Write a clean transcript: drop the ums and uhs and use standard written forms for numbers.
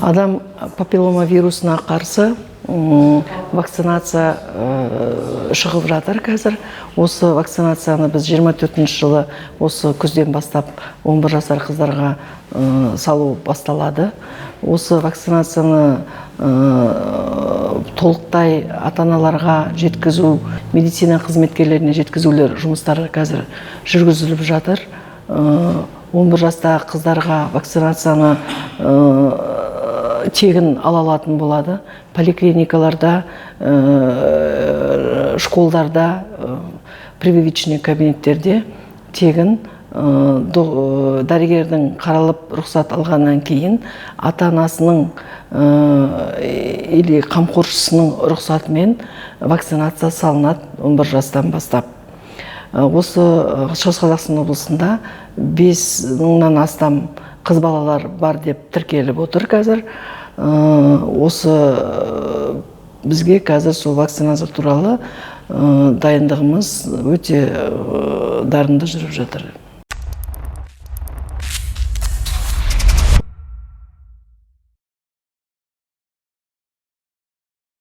Адам папиллома вирусына қарсы вакцинация шығып жатыр қазір. Осы вакцинацияны біз 24 жылы осы күзден бастап 11 жасар қыздарға салу басталады. Осы вакцинацияны толықтай ата-аналарға жеткізу, медицина қызметкерлеріне жеткізулер жұмыстары қазір жүргізіліп жатыр. 11 жастағы қыздарға вакцинацияны тегін ала алатын болады. Поликлиникаларда, школдарда, прививочный кабинеттерде тегін дәрігердің қаралып рұқсат алғаннан кейін ата-анасының или қамқоршысының рұқсатымен вакцинация салынады 11 жастан бастап. Осы Шығыс Қазақстан облысында 5000-нан астам қыз балалар бар деп тіркеліп отыр қазір. Осы бізге қазір сол вакцинация туралы дайындығымыз өте дарынды жүріп жатыр.